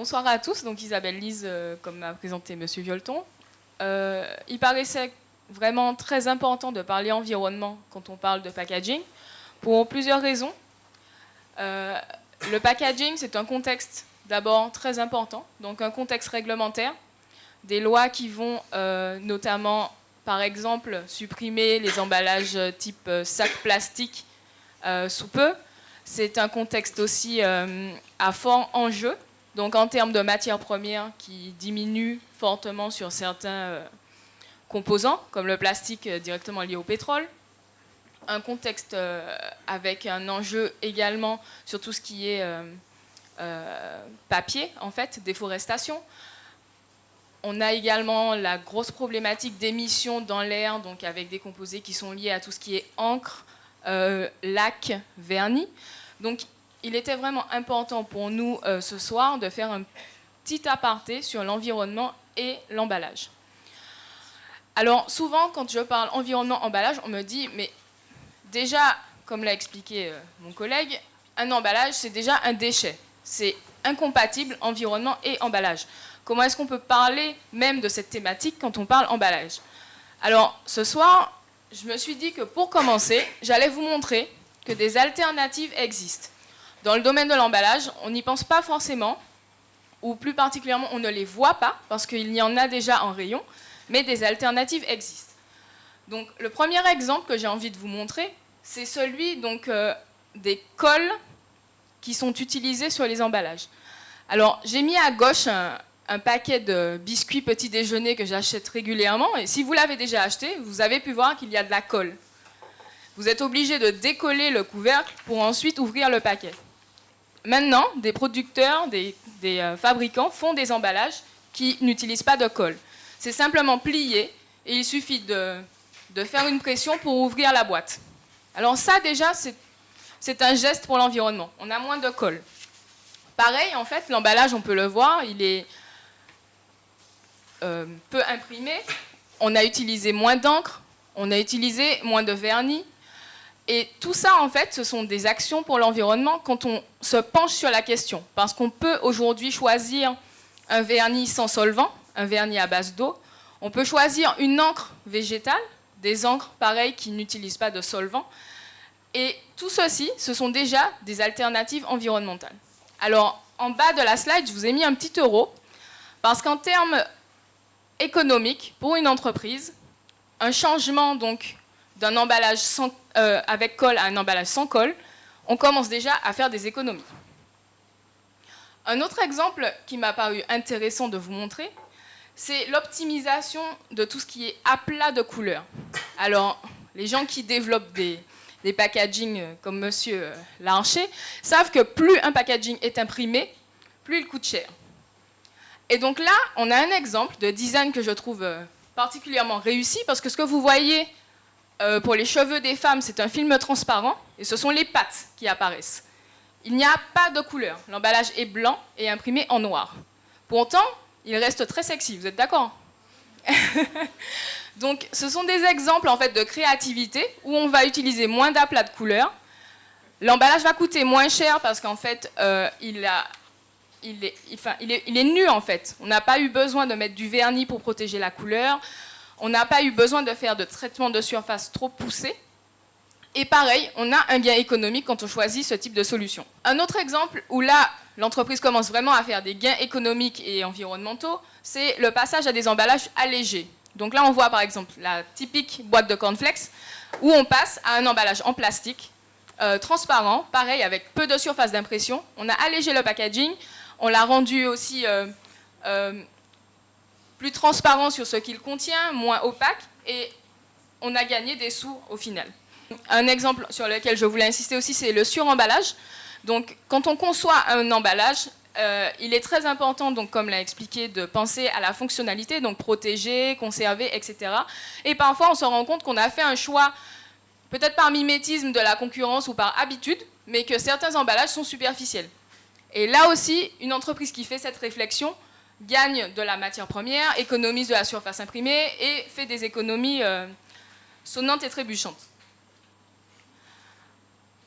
Bonsoir à tous, donc Isabelle Lise, comme m'a présenté M. Violeton. Il paraissait vraiment très important de parler environnement quand on parle de packaging, pour plusieurs raisons. Le packaging, c'est un contexte d'abord très important, donc un contexte réglementaire, des lois qui vont notamment, par exemple, supprimer les emballages type sac plastique sous peu. C'est un contexte aussi à fort enjeu, donc en termes de matières premières qui diminuent fortement sur certains composants, comme le plastique directement lié au pétrole. Un contexte avec un enjeu également sur tout ce qui est papier, en fait, déforestation. On a également la grosse problématique d'émissions dans l'air, donc avec des composés qui sont liés à tout ce qui est encre, lac, vernis. Donc, il était vraiment important pour nous ce soir de faire un petit aparté sur l'environnement et l'emballage. Alors, souvent, quand je parle environnement-emballage, on me dit, mais déjà, comme l'a expliqué mon collègue, un emballage, c'est déjà un déchet. C'est incompatible environnement et emballage. Comment est-ce qu'on peut parler même de cette thématique quand on parle emballage? Alors, ce soir, je me suis dit que pour commencer, j'allais vous montrer que des alternatives existent. Dans le domaine de l'emballage, on n'y pense pas forcément, ou plus particulièrement, on ne les voit pas, parce qu'il y en a déjà en rayon, mais des alternatives existent. Donc, le premier exemple que j'ai envie de vous montrer, c'est celui donc, des cols qui sont utilisés sur les emballages. Alors, j'ai mis à gauche un paquet de biscuits petit déjeuner que j'achète régulièrement, et si vous l'avez déjà acheté, vous avez pu voir qu'il y a de la colle. Vous êtes obligé de décoller le couvercle pour ensuite ouvrir le paquet. Maintenant, des producteurs, des fabricants font des emballages qui n'utilisent pas de colle. C'est simplement plié et il suffit de faire une pression pour ouvrir la boîte. Alors ça, déjà, c'est un geste pour l'environnement. On a moins de colle. Pareil, en fait, l'emballage, on peut le voir, il est peu imprimé. On a utilisé moins d'encre, on a utilisé moins de vernis. Et tout ça, en fait, ce sont des actions pour l'environnement quand on se penche sur la question. Parce qu'on peut aujourd'hui choisir un vernis sans solvant, un vernis à base d'eau. On peut choisir une encre végétale, des encres, pareil, qui n'utilisent pas de solvant. Et tout ceci, ce sont déjà des alternatives environnementales. Alors, en bas de la slide, je vous ai mis un petit euro, parce qu'en termes économiques, pour une entreprise, un changement, donc, d'un emballage avec colle à un emballage sans colle, on commence déjà à faire des économies. Un autre exemple qui m'a paru intéressant de vous montrer, c'est l'optimisation de tout ce qui est aplat de couleurs. Alors, les gens qui développent des packaging comme Monsieur Larcher savent que plus un packaging est imprimé, plus il coûte cher. Et donc là, on a un exemple de design que je trouve particulièrement réussi, parce que ce que vous voyez pour les cheveux des femmes, c'est un film transparent, et ce sont les pattes qui apparaissent. Il n'y a pas de couleur. L'emballage est blanc et imprimé en noir. Pourtant, il reste très sexy, vous êtes d'accord? Donc, ce sont des exemples en fait, de créativité où on va utiliser moins d'aplats de couleurs. L'emballage va coûter moins cher parce qu'en fait, il est nu en fait. On n'a pas eu besoin de mettre du vernis pour protéger la couleur. On n'a pas eu besoin de faire de traitement de surface trop poussé. Et pareil, on a un gain économique quand on choisit ce type de solution. Un autre exemple où là, l'entreprise commence vraiment à faire des gains économiques et environnementaux, c'est le passage à des emballages allégés. Donc là, on voit par exemple la typique boîte de cornflakes où on passe à un emballage en plastique, transparent, pareil, avec peu de surface d'impression. On a allégé le packaging, on l'a rendu aussi plus transparent sur ce qu'il contient, moins opaque, et on a gagné des sous au final. Un exemple sur lequel je voulais insister aussi, c'est le suremballage. Donc, quand on conçoit un emballage, il est très important, donc, comme l'a expliqué, de penser à la fonctionnalité, donc protéger, conserver, etc. Et parfois, on se rend compte qu'on a fait un choix, peut-être par mimétisme de la concurrence ou par habitude, mais que certains emballages sont superficiels. Et là aussi, une entreprise qui fait cette réflexion gagne de la matière première, économise de la surface imprimée et fait des économies sonnantes et trébuchantes.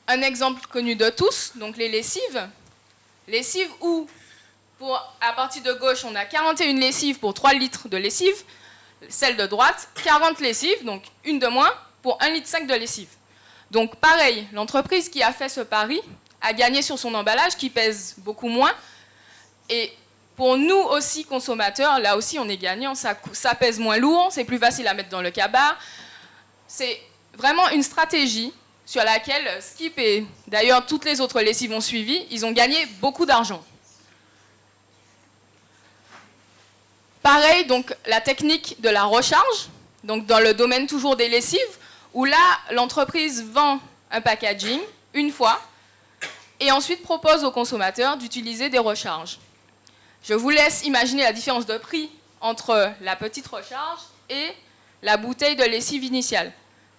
Un exemple connu de tous, donc les lessives. Lessives où À partir de gauche, on a 41 lessives pour 3 litres de lessive. Celle de droite, 40 lessives, donc une de moins, pour 1,5 litre de lessive. Donc pareil, l'entreprise qui a fait ce pari a gagné sur son emballage qui pèse beaucoup moins. Et pour nous aussi, consommateurs, là aussi on est gagnant, ça pèse moins lourd, c'est plus facile à mettre dans le cabas. C'est vraiment une stratégie sur laquelle Skip et d'ailleurs toutes les autres lessives ont suivi, ils ont gagné beaucoup d'argent. Pareil, donc la technique de la recharge, donc dans le domaine toujours des lessives, où là, l'entreprise vend un packaging une fois et ensuite propose aux consommateurs d'utiliser des recharges. Je vous laisse imaginer la différence de prix entre la petite recharge et la bouteille de lessive initiale.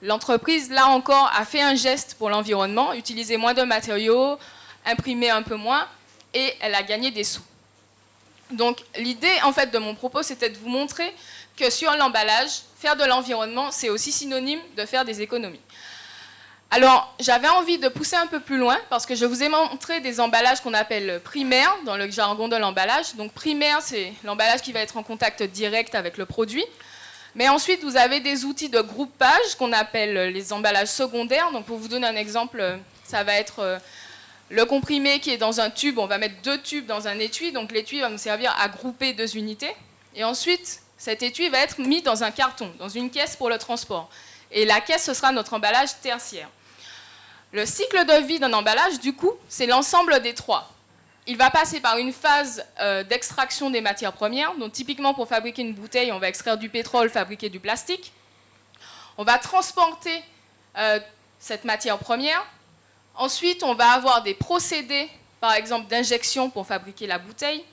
L'entreprise, là encore, a fait un geste pour l'environnement, utilisé moins de matériaux, imprimé un peu moins, et elle a gagné des sous. Donc l'idée en fait de mon propos, c'était de vous montrer que sur l'emballage, faire de l'environnement, c'est aussi synonyme de faire des économies. Alors j'avais envie de pousser un peu plus loin parce que je vous ai montré des emballages qu'on appelle primaires dans le jargon de l'emballage. Donc primaire, c'est l'emballage qui va être en contact direct avec le produit. Mais ensuite, vous avez des outils de groupage qu'on appelle les emballages secondaires. Donc pour vous donner un exemple, ça va être le comprimé qui est dans un tube, on va mettre 2 tubes dans un étui, donc l'étui va me servir à grouper 2 unités. Et ensuite, cet étui va être mis dans un carton, dans une caisse pour le transport. Et la caisse, ce sera notre emballage tertiaire. Le cycle de vie d'un emballage, du coup, c'est l'ensemble des 3. Il va passer par une phase d'extraction des matières premières. Donc typiquement, pour fabriquer une bouteille, on va extraire du pétrole, fabriquer du plastique. On va transporter cette matière première. Ensuite, on va avoir des procédés, par exemple, d'injection pour fabriquer la bouteille.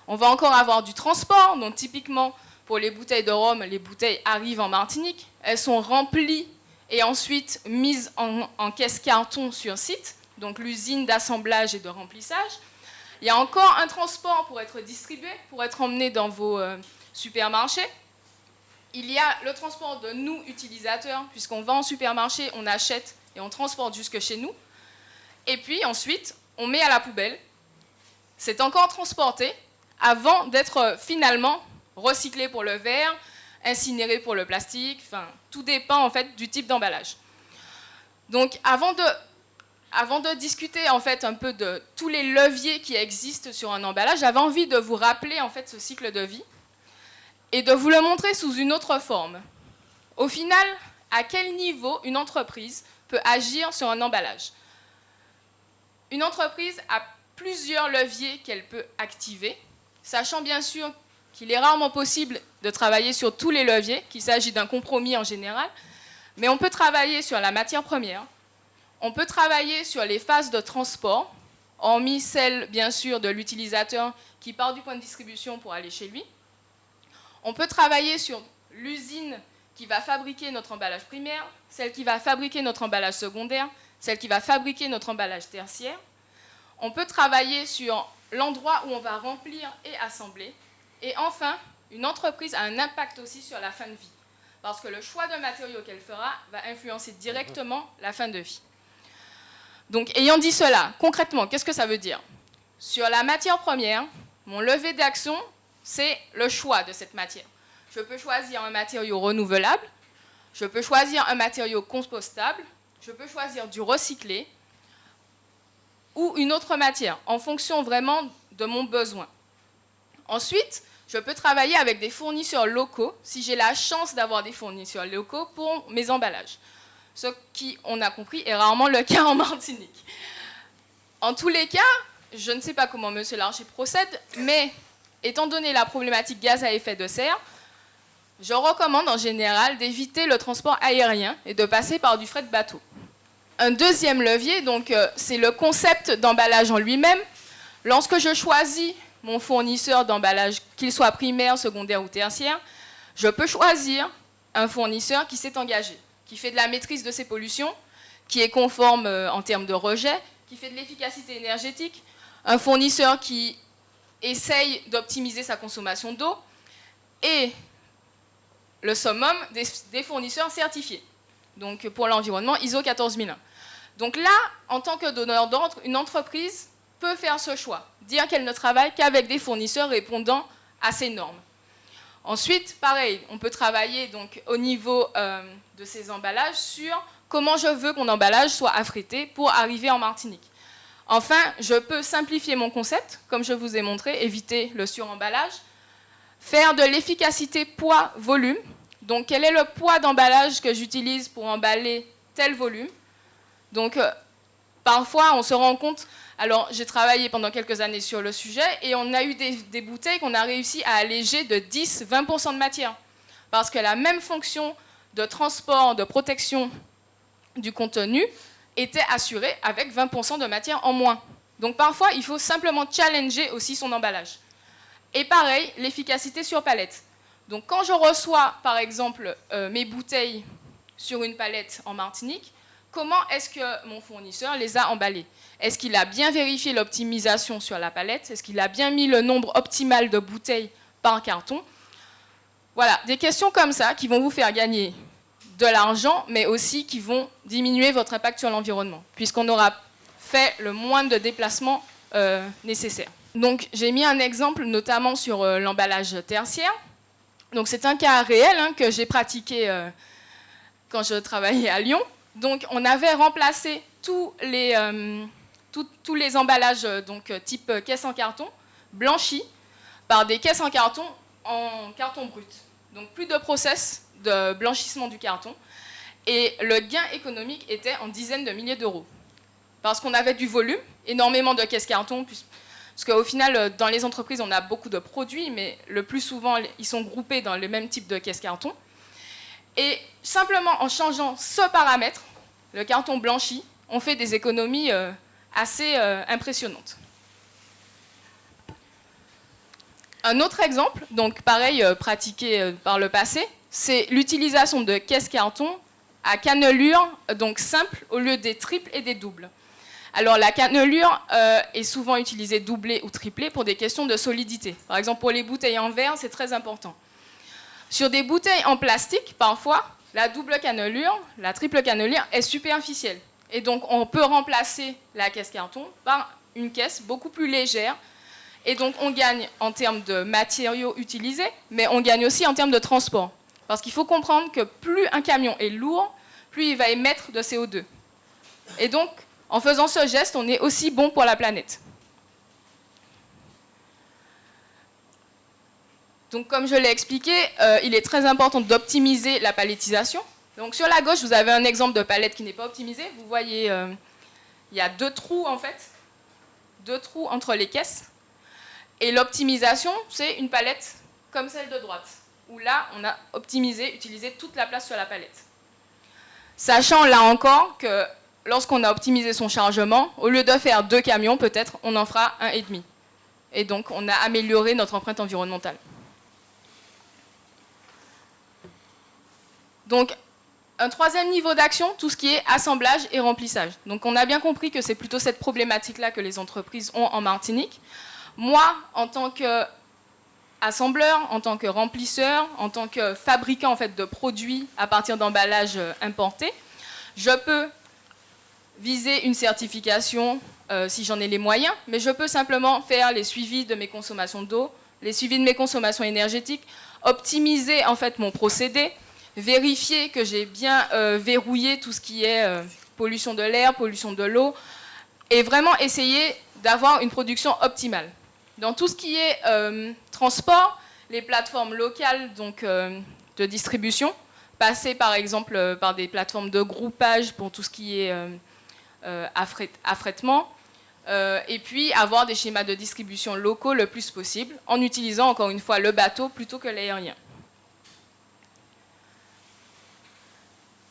On va encore avoir du transport. Donc, typiquement, pour les bouteilles de rhum, les bouteilles arrivent en Martinique. Elles sont remplies et ensuite mises en caisse carton sur site, donc l'usine d'assemblage et de remplissage. Il y a encore un transport pour être distribué, pour être emmené dans vos supermarchés. Il y a le transport de nous, utilisateurs, puisqu'on va en supermarché, on achète et on transporte jusque chez nous. Et puis ensuite, on met à la poubelle. C'est encore transporté avant d'être finalement recyclé pour le verre, incinéré pour le plastique. Enfin, tout dépend en fait du type d'emballage. Donc, avant de discuter en fait un peu de tous les leviers qui existent sur un emballage, j'avais envie de vous rappeler en fait ce cycle de vie et de vous le montrer sous une autre forme. Au final, à quel niveau une entreprise peut agir sur un emballage ? Une entreprise a plusieurs leviers qu'elle peut activer, sachant bien sûr qu'il est rarement possible de travailler sur tous les leviers, qu'il s'agit d'un compromis en général, mais on peut travailler sur la matière première, on peut travailler sur les phases de transport, hormis celle bien sûr de l'utilisateur qui part du point de distribution pour aller chez lui. On peut travailler sur l'usine qui va fabriquer notre emballage primaire, celle qui va fabriquer notre emballage secondaire, celle qui va fabriquer notre emballage tertiaire. On peut travailler sur l'endroit où on va remplir et assembler. Et enfin, une entreprise a un impact aussi sur la fin de vie, parce que le choix de matériaux qu'elle fera va influencer directement la fin de vie. Donc, ayant dit cela, concrètement, qu'est-ce que ça veut dire ? Sur la matière première, mon levier d'action, c'est le choix de cette matière. Je peux choisir un matériau renouvelable, je peux choisir un matériau compostable, je peux choisir du recyclé ou une autre matière, en fonction vraiment de mon besoin. Ensuite, je peux travailler avec des fournisseurs locaux, si j'ai la chance d'avoir des fournisseurs locaux pour mes emballages. Ce qui, on a compris, est rarement le cas en Martinique. En tous les cas, je ne sais pas comment M. Larcher procède, mais étant donné la problématique gaz à effet de serre, je recommande en général d'éviter le transport aérien et de passer par du fret de bateau. Un deuxième levier, c'est le concept d'emballage en lui-même. Lorsque je choisis mon fournisseur d'emballage, qu'il soit primaire, secondaire ou tertiaire, je peux choisir un fournisseur qui s'est engagé, qui fait de la maîtrise de ses pollutions, qui est conforme en termes de rejet, qui fait de l'efficacité énergétique, un fournisseur qui essaye d'optimiser sa consommation d'eau, et le summum des fournisseurs certifiés. Donc pour l'environnement, ISO 14001. Donc là, en tant que donneur d'ordre, une entreprise peut faire ce choix, dire qu'elle ne travaille qu'avec des fournisseurs répondant à ces normes. Ensuite, pareil, on peut travailler donc, au niveau de ces emballages sur comment je veux que mon emballage soit affrété pour arriver en Martinique. Enfin, je peux simplifier mon concept, comme je vous ai montré, éviter le suremballage, faire de l'efficacité poids-volume. Donc, quel est le poids d'emballage que j'utilise pour emballer tel volume? Donc, parfois, on se rend compte... Alors, j'ai travaillé pendant quelques années sur le sujet et on a eu des bouteilles qu'on a réussi à alléger de 10-20% de matière. Parce que la même fonction de transport, de protection du contenu était assurée avec 20% de matière en moins. Donc, parfois, il faut simplement challenger aussi son emballage. Et pareil, l'efficacité sur palette. Donc, quand je reçois, par exemple, mes bouteilles sur une palette en Martinique, comment est-ce que mon fournisseur les a emballées? Est-ce qu'il a bien vérifié l'optimisation sur la palette? Est-ce qu'il a bien mis le nombre optimal de bouteilles par carton? Voilà, des questions comme ça qui vont vous faire gagner de l'argent, mais aussi qui vont diminuer votre impact sur l'environnement, puisqu'on aura fait le moins de déplacements nécessaires. Donc, j'ai mis un exemple notamment sur l'emballage tertiaire. Donc, c'est un cas réel que j'ai pratiqué quand je travaillais à Lyon. Donc, on avait remplacé tous les emballages donc, type caisse en carton, blanchis, par des caisses en carton brut. Donc, plus de process de blanchissement du carton. Et le gain économique était en dizaines de milliers d'euros. Parce qu'on avait du volume, énormément de caisses carton, parce qu'au final, dans les entreprises, on a beaucoup de produits, mais le plus souvent, ils sont groupés dans le même type de caisse carton. Et simplement en changeant ce paramètre, le carton blanchi, on fait des économies assez impressionnantes. Un autre exemple, donc pareil, pratiqué par le passé, c'est l'utilisation de caisses carton à cannelure, donc simple, au lieu des triples et des doubles. Alors la cannelure est souvent utilisée doublée ou triplée pour des questions de solidité. Par exemple, pour les bouteilles en verre, c'est très important. Sur des bouteilles en plastique, parfois, la double cannelure, la triple cannelure est superficielle. Et donc, on peut remplacer la caisse carton par une caisse beaucoup plus légère. Et donc, on gagne en termes de matériaux utilisés, mais on gagne aussi en termes de transport. Parce qu'il faut comprendre que plus un camion est lourd, plus il va émettre de CO2. Et donc, en faisant ce geste, on est aussi bon pour la planète. Donc, comme je l'ai expliqué, il est très important d'optimiser la palettisation. Donc, sur la gauche, vous avez un exemple de palette qui n'est pas optimisée. Vous voyez, il y a 2 trous, en fait. 2 trous entre les caisses. Et l'optimisation, c'est une palette comme celle de droite, où là, on a optimisé, utilisé toute la place sur la palette. Sachant, là encore, que lorsqu'on a optimisé son chargement, au lieu de faire 2 camions, peut-être, on en fera 1,5. Et donc, on a amélioré notre empreinte environnementale. Donc, un 3e niveau d'action, tout ce qui est assemblage et remplissage. Donc, on a bien compris que c'est plutôt cette problématique-là que les entreprises ont en Martinique. Moi, en tant qu'assembleur, en tant que remplisseur, en tant que fabricant en fait, de produits à partir d'emballages importés, je peux viser une certification si j'en ai les moyens, mais je peux simplement faire les suivis de mes consommations d'eau, les suivis de mes consommations énergétiques, optimiser en fait mon procédé, vérifier que j'ai bien verrouillé tout ce qui est pollution de l'air, pollution de l'eau, et vraiment essayer d'avoir une production optimale. Dans tout ce qui est transport, les plateformes locales donc, de distribution, passer par exemple par des plateformes de groupage pour tout ce qui est affrètement, et puis avoir des schémas de distribution locaux le plus possible, en utilisant encore une fois le bateau plutôt que l'aérien.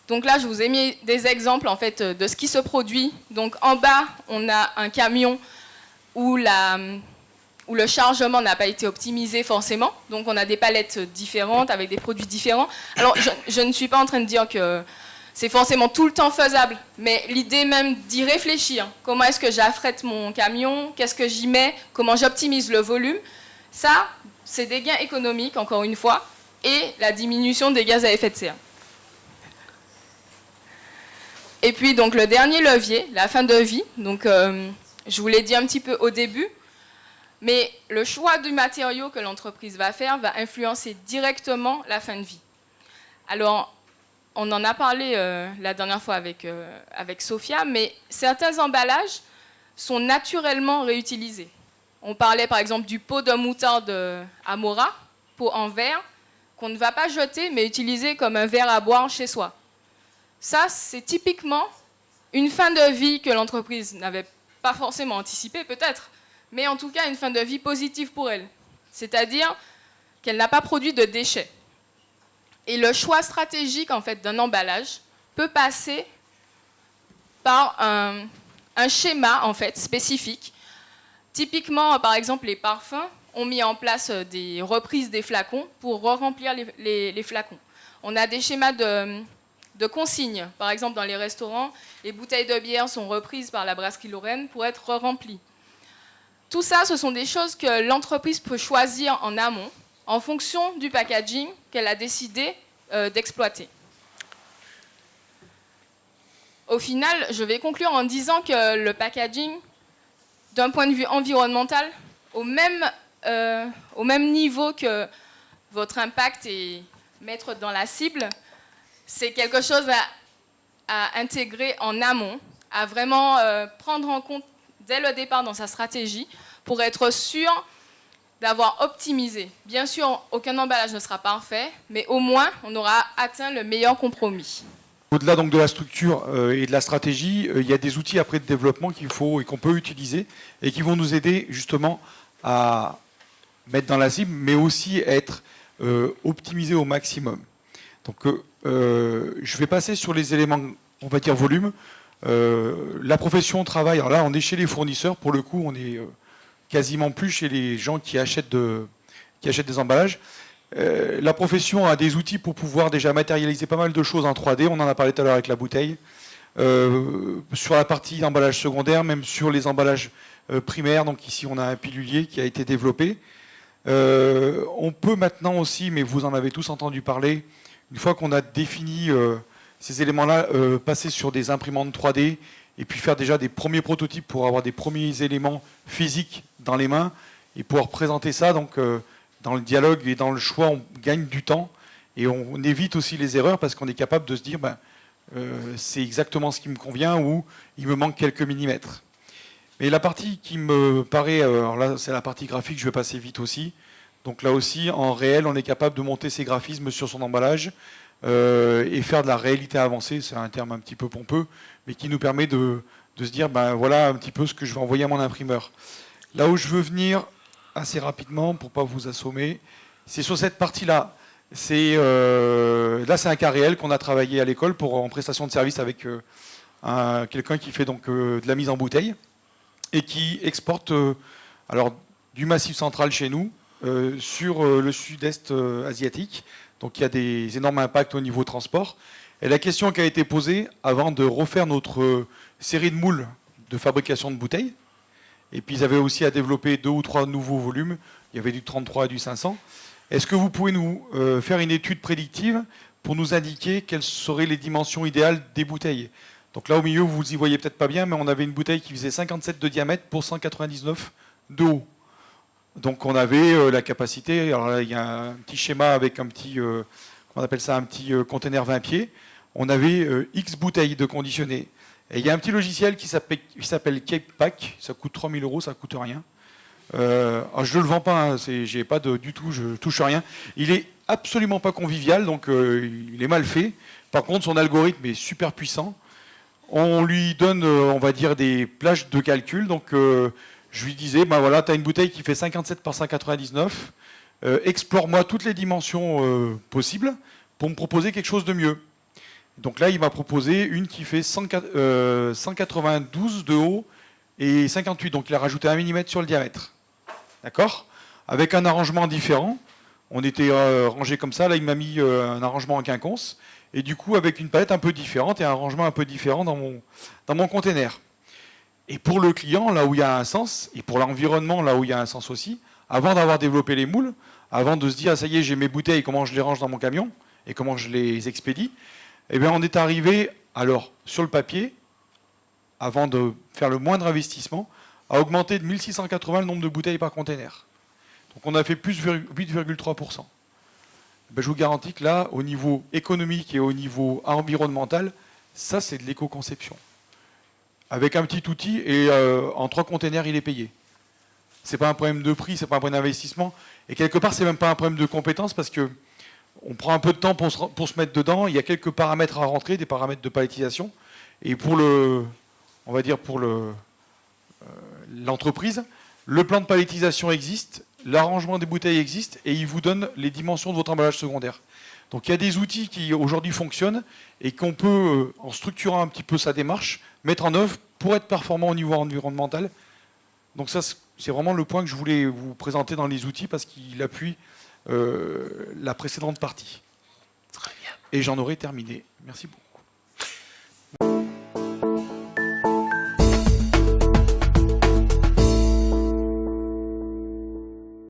Donc là, je vous ai mis des exemples en fait, de ce qui se produit. Donc en bas, on a un camion où le chargement n'a pas été optimisé forcément. Donc on a des palettes différentes avec des produits différents. Alors je ne suis pas en train de dire que c'est forcément tout le temps faisable, mais l'idée même d'y réfléchir. Comment est-ce que j'affrète mon camion? Qu'est-ce que j'y mets? Comment j'optimise le volume? Ça, c'est des gains économiques, encore une fois, et la diminution des gaz à effet de serre. Et puis donc le dernier levier, la fin de vie. Donc Je vous l'ai dit un petit peu au début, mais le choix du matériau que l'entreprise va faire va influencer directement la fin de vie. Alors, on en a parlé la dernière fois avec Sophia, mais certains emballages sont naturellement réutilisés. On parlait par exemple du pot de moutarde Amora, pot en verre, qu'on ne va pas jeter, mais utiliser comme un verre à boire chez soi. Ça, c'est typiquement une fin de vie que l'entreprise n'avait pas forcément anticipée, peut-être, mais en tout cas une fin de vie positive pour elle. C'est-à-dire qu'elle n'a pas produit de déchets. Et le choix stratégique en fait, d'un emballage peut passer par un schéma en fait, spécifique. Typiquement, par exemple, les parfums ont mis en place des reprises des flacons pour re-remplir les flacons. On a des schémas de consignes. Par exemple, dans les restaurants, les bouteilles de bière sont reprises par la brasserie Lorraine pour être remplies. Tout ça, ce sont des choses que l'entreprise peut choisir en amont, en fonction du packaging qu'elle a décidé d'exploiter. Au final, je vais conclure en disant que le packaging, d'un point de vue environnemental, au même niveau que votre impact et mettre dans la cible, c'est quelque chose à intégrer en amont, à vraiment prendre en compte dès le départ dans sa stratégie pour être sûr d'avoir optimisé. Bien sûr, aucun emballage ne sera parfait, mais au moins, on aura atteint le meilleur compromis. Au-delà donc de la structure et de la stratégie, il y a des outils après de développement qu'il faut et qu'on peut utiliser et qui vont nous aider justement à mettre dans la cible, mais aussi être optimisés au maximum. Donc, je vais passer sur les éléments, on va dire volume. La profession travaille. Alors là, on est chez les fournisseurs. Pour le coup, on est quasiment plus chez les gens qui achètent des emballages. La profession a des outils pour pouvoir déjà matérialiser pas mal de choses en 3D. On en a parlé tout à l'heure avec la bouteille. Sur la partie emballage secondaire, même sur les emballages primaires. Donc ici, on a un pilulier qui a été développé. On peut maintenant aussi, mais vous en avez tous entendu parler, une fois qu'on a défini ces éléments-là, passer sur des imprimantes 3D et puis faire déjà des premiers prototypes pour avoir des premiers éléments physiques dans les mains et pouvoir présenter ça. Donc, dans le dialogue et dans le choix, on gagne du temps et on évite aussi les erreurs parce qu'on est capable de se dire c'est exactement ce qui me convient ou il me manque quelques millimètres. Mais la partie qui me paraît, alors là c'est la partie graphique, je vais passer vite aussi. Donc là aussi, en réel, on est capable de monter ses graphismes sur son emballage et faire de la réalité avancée, c'est un terme un petit peu pompeux, mais qui nous permet de se dire, voilà un petit peu ce que je vais envoyer à mon imprimeur. Là où je veux venir assez rapidement, pour ne pas vous assommer, c'est sur cette partie-là. Là, c'est un cas réel qu'on a travaillé à l'école en prestation de service avec quelqu'un qui fait donc de la mise en bouteille et qui exporte alors, du Massif central chez nous sur le sud-est asiatique. Donc il y a des énormes impacts au niveau transport. Et la question qui a été posée avant de refaire notre série de moules de fabrication de bouteilles, et puis ils avaient aussi à développer 2 ou 3 nouveaux volumes, il y avait du 33 et du 500, est-ce que vous pouvez nous faire une étude prédictive pour nous indiquer quelles seraient les dimensions idéales des bouteilles? Donc là au milieu, vous y voyez peut-être pas bien, mais on avait une bouteille qui faisait 57 de diamètre pour 199 de haut. Donc on avait la capacité, alors là il y a un petit schéma avec un petit, on appelle ça un petit conteneur 20 pieds, on avait X bouteilles de conditionné. Et il y a un petit logiciel qui s'appelle Cape Pack, ça coûte 3 000 €, ça coûte rien. Alors je ne le vends pas, hein, j'ai pas du tout, je touche rien. Il est absolument pas convivial, donc il est mal fait. Par contre son algorithme est super puissant. On lui donne, on va dire, des plages de calcul, donc je lui disais, voilà, tu as une bouteille qui fait 57 par 199, explore-moi toutes les dimensions possibles pour me proposer quelque chose de mieux. Donc là, il m'a proposé une qui fait 192 de haut et 58, donc il a rajouté 1 mm sur le diamètre. D'accord? Avec un arrangement différent, on était rangé comme ça, là il m'a mis un arrangement en quinconce, et du coup avec une palette un peu différente et un rangement un peu différent dans mon container. Et pour le client, là où il y a un sens, et pour l'environnement, là où il y a un sens aussi, avant d'avoir développé les moules, avant de se dire, ah, ça y est, j'ai mes bouteilles, comment je les range dans mon camion, et comment je les expédie, eh bien, on est arrivé, alors, sur le papier, avant de faire le moindre investissement, a augmenté de 1680 le nombre de bouteilles par container. Donc on a fait plus 8,3%. Ben, je vous garantis que là, au niveau économique et au niveau environnemental, ça c'est de l'éco-conception. Avec un petit outil et en 3 containers, il est payé. C'est pas un problème de prix, c'est pas un problème d'investissement. Et quelque part, c'est même pas un problème de compétence parce que on prend un peu de temps pour se mettre dedans. Il y a quelques paramètres à rentrer, des paramètres de palettisation. Et pour on va dire pour l'entreprise, le plan de palettisation existe, l'arrangement des bouteilles existe et il vous donne les dimensions de votre emballage secondaire. Donc il y a des outils qui aujourd'hui fonctionnent et qu'on peut, en structurant un petit peu sa démarche, mettre en œuvre pour être performant au niveau environnemental. Donc ça, c'est vraiment le point que je voulais vous présenter dans les outils parce qu'il appuie la précédente partie. Très bien. Et j'en aurai terminé. Merci beaucoup.